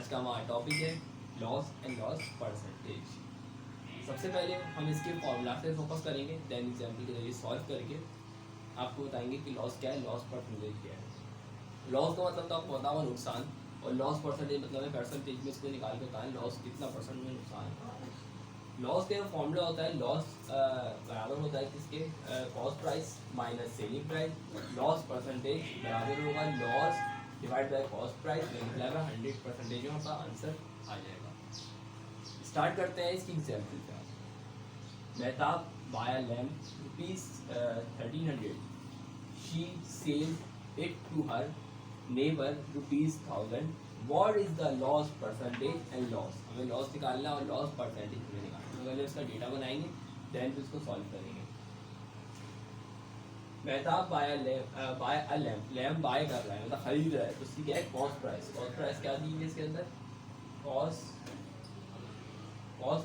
आज का हमारा टॉपिक है लॉस एंड लॉस परसेंटेज। सबसे पहले हम इसके फॉर्मूला से फोकस करेंगे, देन एग्जाम्पल के जरिए सॉल्व करके आपको बताएंगे कि लॉस क्या है, लॉस परसेंटेज क्या है। लॉस का मतलब तो आपको पता होगा नुकसान, और लॉस परसेंटेज मतलब है परसेंटेज में इसको निकाल के बताएं लॉस कितना परसेंट में नुकसान है। लॉस का फॉर्मूला होता है लॉस बराबर होता है किसके, cost price minus selling price. Loss percentage बराबर होगा loss divide by cost price multiply by 100% में आपका आंसर आ जाएगा। स्टार्ट करते हैं इसकी एग्जाम्पल पे। Mehtab buy lamp ₹1300, she sold it to her neighbour ₹1000। What is the loss percentage and loss. हमें लॉस निकालना है और लॉस परसेंटेज हमें निकालना है। पहले इसका डेटा बनाएंगे, देन फिर इसको सॉल्व करेंगे। Mehtab buy a lamp, lamp buy कर रहा है मतलब खरीद रहा है, तो उसकी क्या है कॉस्ट प्राइस। कॉस्ट प्राइस क्या दी है इसके अंदर, कॉस्ट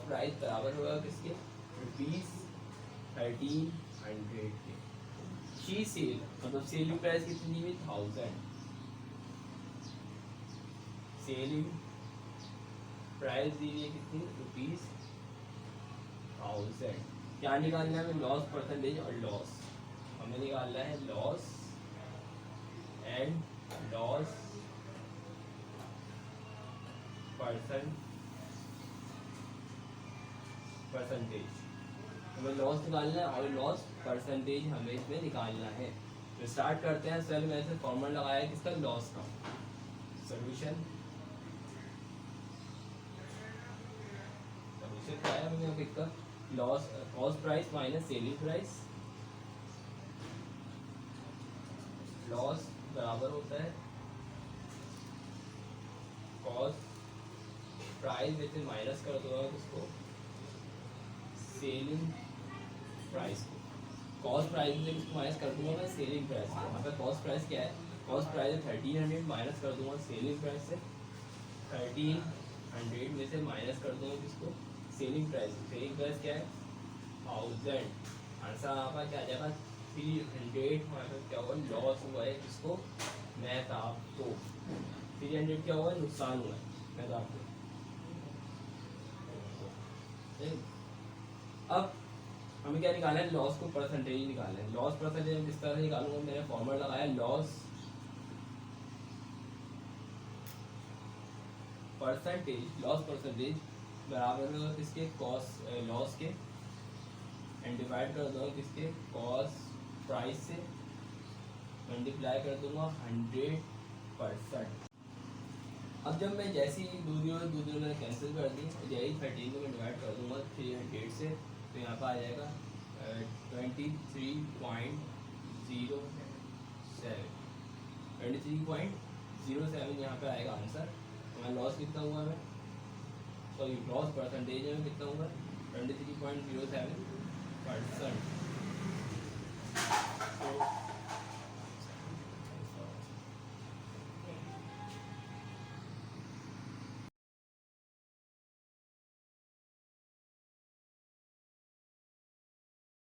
प्राइस बराबर होगा किसके, ₹1300 के। शी सेल मतलब सेलिंग प्राइस कितनी हुई 1000, सेलिंग प्राइस दी है कितनी ₹1000। क्या निकालना है हमें, लॉस परसेंटेज और लॉस। हमें निकालना है लॉस एंड लॉस परसेंटेज। हमें लॉस निकालना है और लॉस परसेंटेज हमें इसमें निकालना है। तो स्टार्ट करते हैं। सेल में ऐसे फॉर्मूला लगाया है किसका, लॉस का। सॉल्यूशन क्या है, हमने अब इसका loss cost price minus selling price. Loss बराबर होता है कॉस्ट प्राइस में से माइनस कर दो उसको सेलिंग प्राइस को। कॉस्ट प्राइस में इसको माइनस कर दूंगा मैं सेलिंग प्राइस से। यहाँ पे कॉस्ट प्राइस क्या है, कॉस्ट प्राइस है 1300, माइनस कर दूंगा सेलिंग प्राइस से। 1300 में से माइनस कर दूंगा इसको सेलिंग प्राइस। सेलिंग प्राइस क्या है 1000। आंसर आपका क्या आ जाएगा 300। हमारे पास क्या होगा, लॉस हुआ है इसको मेहताब को। 300 क्या हुआ, नुकसान हुआ है मेहताब को। अब हमें क्या निकालना है, लॉस को परसेंटेज निकालना है। लॉस परसेंटेज हम किस तरह से निकालूंगा, मैंने फॉर्मूला लगाया लॉस परसेंटेज बराबर होगा किसके, कॉस्ट लॉस के, एंड डिवाइड कर दूंगा किसके, कॉस्ट प्राइस से, मल्टीप्लाई कर दूंगा 100%। अब जब मैं जैसे ही दो दिनों में कैंसिल कर दी, यही 13 को मैं डिवाइड कर दूंगा 300 से, तो यहाँ पर आ जाएगा 23.07 यहाँ पे आएगा आंसर। हमारा लॉस कितना हुआ है, सॉरी लॉस परसेंटेज में कितना हुआ, 23.07%।